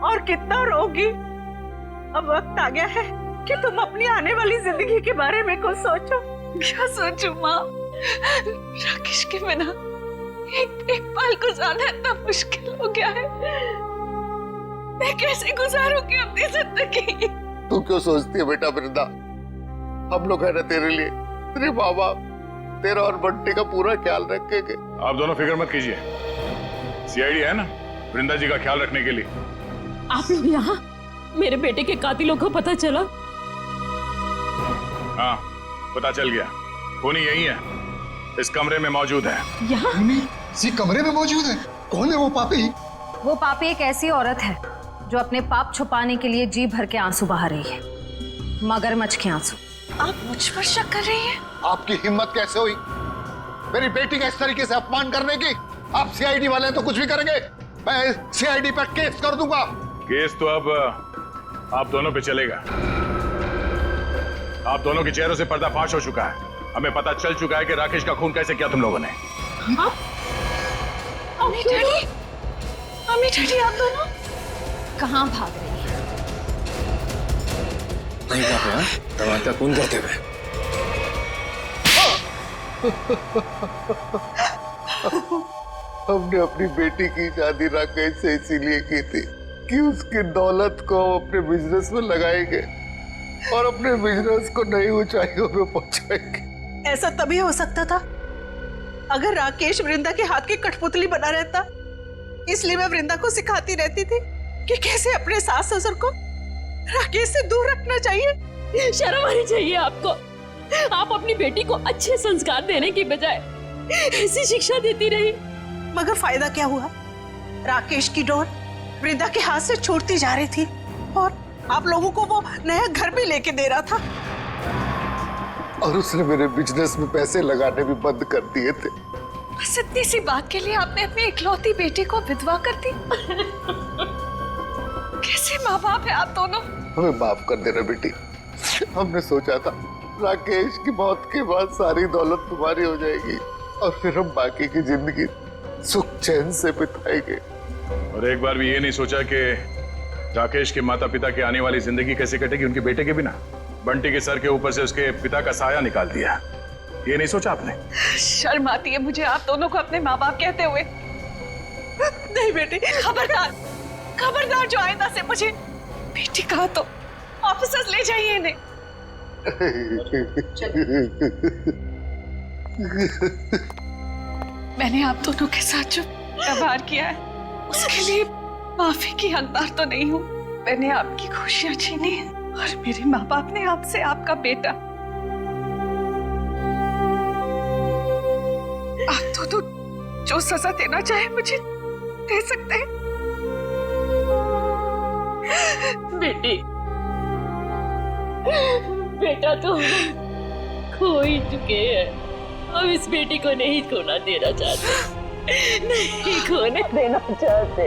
[SPEAKER 10] और कितना रोगी। अब वक्त आ गया है कि तुम अपनी आने वाली जिंदगी के बारे में कुछ सोचो। क्या सोचूं माँ? राकेश के बिना एक पल गुजारना इतना मुश्किल हो गया है। मैं कैसे गुजारूंगी अपनी जिंदगी?
[SPEAKER 18] तू क्यों सोचती है बेटा वृंदा? हम लोग है ना तेरे लिए, तेरे माँ बाप, तेरा और बंटी का पूरा ख्याल रखेंगे।
[SPEAKER 11] आप दोनों फिक्र मत कीजिए, सीआईडी है ना वृंदा जी का ख्याल रखने के लिए।
[SPEAKER 22] आप लोग यहाँ? मेरे बेटे के कातिलों को पता चला?
[SPEAKER 11] हाँ, पता चल गया। खूनी यही है, इस कमरे में मौजूद है।
[SPEAKER 22] यहाँ?
[SPEAKER 7] इसी कमरे में मौजूद है? कौन है वो पापी?
[SPEAKER 8] वो पापी एक ऐसी औरत है जो अपने पाप छुपाने के लिए जी भर के आंसू बहा रही है, मगरमच्छ के आंसू।
[SPEAKER 10] आप मुझ पर शक कर रही हैं?
[SPEAKER 18] आपकी हिम्मत कैसे हुई मेरी बेटी का इस तरीके से अपमान करने की? आप सीआईडी वाले तो कुछ भी करेंगे, मैं सीआईडी पर केस कर दूंगा।
[SPEAKER 11] केस तो अब आप दोनों पे चलेगा। आप दोनों के चेहरों से पर्दाफाश हो चुका है। हमें पता चल चुका है कि राकेश का खून कैसे किया तुम लोगों ने।
[SPEAKER 10] अम्मी डैडी, अम्मी डैडी आप दोनों
[SPEAKER 8] कहाँ भाग रही है?
[SPEAKER 6] दवा का खून करते हुए।
[SPEAKER 18] हमने अपनी बेटी की शादी राकेश से इसीलिए की थी कि उसकी दौलत को अपने बिजनेस में लगाएंगे और अपने बिजनेस को नई ऊंचाइयों पे पहुंचाएंगे।
[SPEAKER 10] ऐसा तभी हो सकता था अगर राकेश वृंदा के हाथ की कठपुतली बना रहता, इसलिए मैं वृंदा को सिखाती रहती थी कि कैसे अपने सास ससुर को राकेश से दूर रखना चाहिए।
[SPEAKER 22] शर्म आनी चाहिए आपको। आप अपनी बेटी को अच्छे संस्कार देने की बजाय ऐसी शिक्षा देती रही।
[SPEAKER 10] मगर फायदा क्या हुआ? राकेश की डोर वृंदा के हाथ से छूटती जा रही थी और आप लोगों को वो नया घर भी लेके दे रहा था।
[SPEAKER 18] और उसने मेरे बिजनेस में पैसे लगाने भी बंद कर दिए थे।
[SPEAKER 2] बस इतनी सी बात के लिए आपने अपनी इकलौती बेटी को विधवा कर दी। कैसे माँ बाप है आप दोनों?
[SPEAKER 18] हमें माफ कर देना बेटी। हमने सोचा था राकेश की मौत के बाद सारी दौलत तुम्हारी हो जाएगी और फिर हम बाकी की जिंदगी सुख चैन से बिताएंगे।
[SPEAKER 11] और एक बार भी ये नहीं सोचा कि राकेश के माता पिता की आने वाली जिंदगी कैसे कटेगी उनके बेटे के बिना। बंटी के सर के ऊपर से उसके पिता का साया निकाल दिया। ये नहीं सोचा आपने?
[SPEAKER 10] शर्म आती है मुझे आप दोनों को अपने माँ बाप कहते हुए। नहीं बेटी, खबरदार खबरदार, जो आइंदा से मुझे बेटी कहा तो ऑफिसर्स ले जाइए इन्हें। मैंने आप दोनों के साथ जो व्यवहार किया है उसके लिए माफी की हकदार तो नहीं हूँ। मैंने आपकी खुशियां छीनी है और मेरे माँ बाप ने आपसे आपका बेटा। आप दोनों जो सजा देना चाहे मुझे दे सकते हैं।
[SPEAKER 22] बेटी, बेटा तो खो ही चुके हैं। हम इस बेटी को नहीं खोना देना चाहते, नहीं खोने देना चाहते।